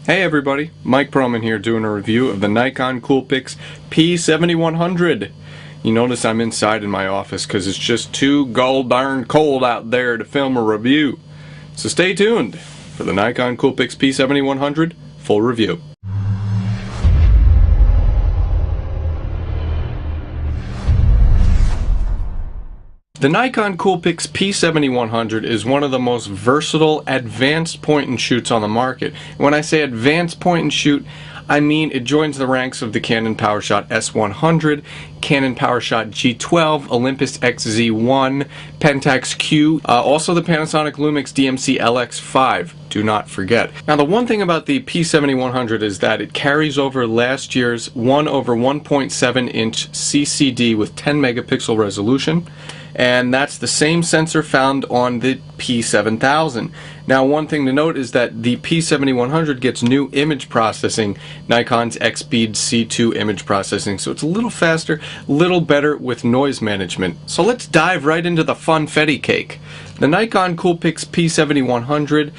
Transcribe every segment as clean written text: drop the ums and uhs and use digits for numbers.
Hey everybody, Mike Perlman here doing a review of the Nikon Coolpix P7100. You notice I'm inside in my office because it's just too gold darn cold out there to film a review. So stay tuned for the Nikon Coolpix P7100 full review. The Nikon Coolpix P7100 is one of the most versatile advanced point-and-shoots on the market. When I say advanced point-and-shoot, I mean it joins the ranks of the Canon PowerShot S100, Canon PowerShot G12, Olympus XZ1, Pentax Q, also the Panasonic Lumix DMC LX5. Do not forget. Now the one thing about the P7100 is that it carries over last year's 1/1.7 inch CCD with 10 megapixel resolution, and that's the same sensor found on the P7000. Now one thing to note is that the P7100 gets new image processing, Nikon's X-Speed C2 image processing, so it's a little faster, a little better with noise management. So let's dive right into the funfetti cake. The Nikon Coolpix P7100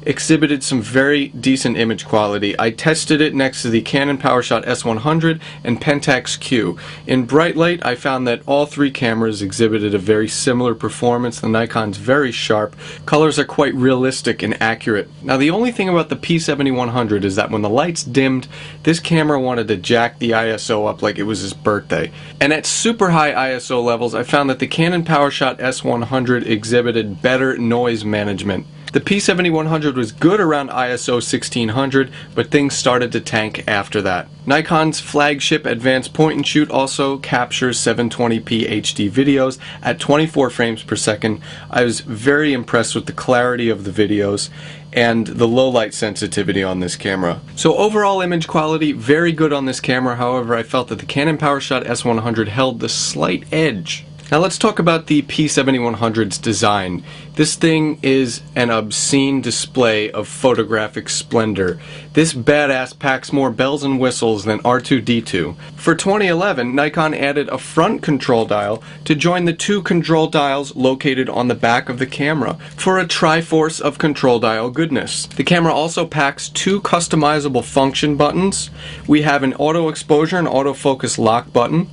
exhibited some very decent image quality. I tested it next to the Canon PowerShot S100 and Pentax Q. In bright light, I found that all three cameras exhibited a very similar performance. The Nikon's very sharp. Colors are quite realistic and accurate. Now the only thing about the P7100 is that when the lights dimmed, this camera wanted to jack the ISO up like it was his birthday. And at super high ISO levels, I found that the Canon PowerShot S100 exhibited better noise management. The P7100 was good around ISO 1600, but things started to tank after that. Nikon's flagship advanced point-and-shoot also captures 720p HD videos at 24 frames per second. I was very impressed with the clarity of the videos and the low light sensitivity on this camera. So overall image quality, very good on this camera. However, I felt that the Canon PowerShot S100 held the slight edge. Now let's talk about the P7100's design. This thing is an obscene display of photographic splendor. This badass packs more bells and whistles than R2-D2. For 2011, Nikon added a front control dial to join the two control dials located on the back of the camera for a triforce of control dial goodness. The camera also packs two customizable function buttons. We have an auto exposure and autofocus lock button.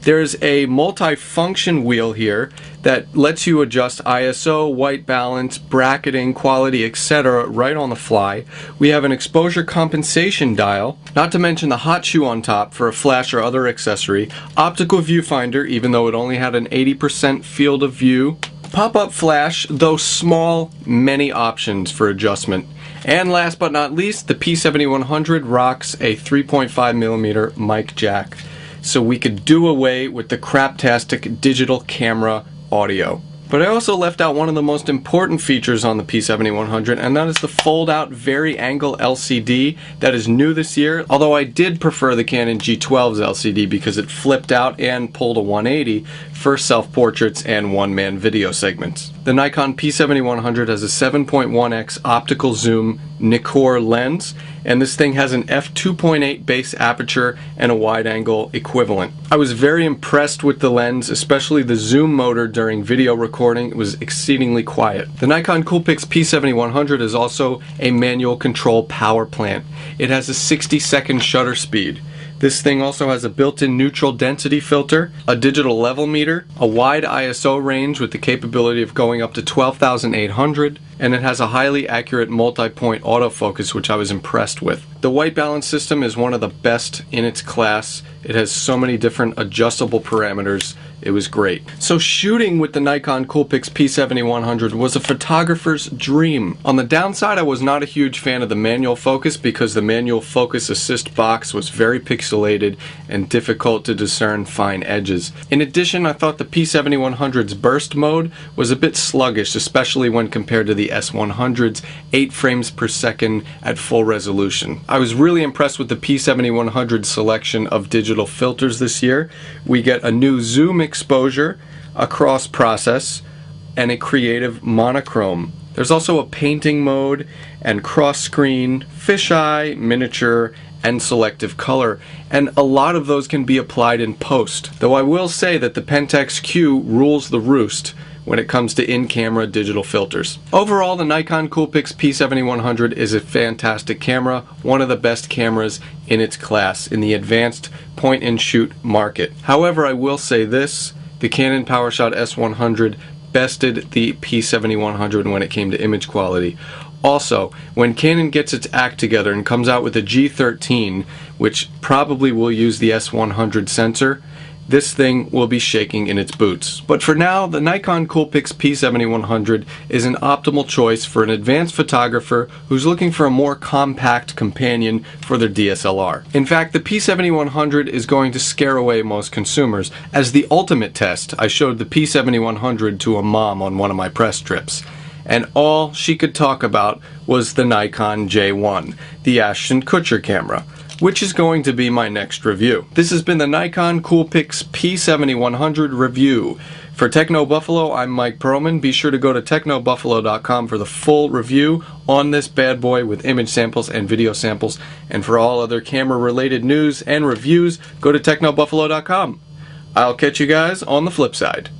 There's a multi-function wheel here that lets you adjust ISO, white balance, bracketing, quality, etc. right on the fly. We have an exposure compensation dial, not to mention the hot shoe on top for a flash or other accessory, optical viewfinder even though it only had an 80% field of view, pop-up flash, though small, many options for adjustment. And last but not least, the P7100 rocks a 3.5mm mic jack. So we could do away with the craptastic digital camera audio. But I also left out one of the most important features on the P7100, and that is the fold-out vari-angle LCD that is new this year, although I did prefer the Canon G12's LCD because it flipped out and pulled a 180 for self-portraits and one-man video segments. The Nikon P7100 has a 7.1x optical zoom Nikon lens, and this thing has an f2.8 base aperture and a wide-angle equivalent. I was very impressed with the lens, especially the zoom motor during video recording. It was exceedingly quiet. The Nikon Coolpix P7100 is also a manual control power plant. It has a 60-second shutter speed. This thing also has a built-in neutral density filter, a digital level meter, a wide ISO range with the capability of going up to 12,800, and it has a highly accurate multi-point autofocus, which I was impressed with. The white balance system is one of the best in its class. It has so many different adjustable parameters. It was great. So shooting with the Nikon Coolpix P7100 was a photographer's dream. On the downside, I was not a huge fan of the manual focus because the manual focus assist box was very pixelated and difficult to discern fine edges. In addition, I thought the P7100's burst mode was a bit sluggish, especially when compared to the S100's 8 frames per second at full resolution. I was really impressed with the P7100's selection of digital filters this year. We get a new zoom exposure, a cross process, and a creative monochrome. There's also a painting mode and cross screen, fisheye, miniature, and selective color, and a lot of those can be applied in post. Though I will say that the Pentax Q rules the roost when it comes to in-camera digital filters. Overall, the Nikon Coolpix P7100 is a fantastic camera, one of the best cameras in its class in the advanced point-and-shoot market. However, I will say this, the Canon PowerShot S100 bested the P7100 when it came to image quality. Also, when Canon gets its act together and comes out with a G13, which probably will use the S100 sensor, this thing will be shaking in its boots. But for now, the Nikon Coolpix P7100 is an optimal choice for an advanced photographer who's looking for a more compact companion for their DSLR. In fact, the P7100 is going to scare away most consumers. As the ultimate test, I showed the P7100 to a mom on one of my press trips, and all she could talk about was the Nikon J1, the Ashton Kutcher camera, which is going to be my next review. This has been the Nikon Coolpix P7100 review. For Techno Buffalo, I'm Mike Perlman. Be sure to go to technobuffalo.com for the full review on this bad boy with image samples and video samples. And for all other camera-related news and reviews, go to technobuffalo.com. I'll catch you guys on the flip side.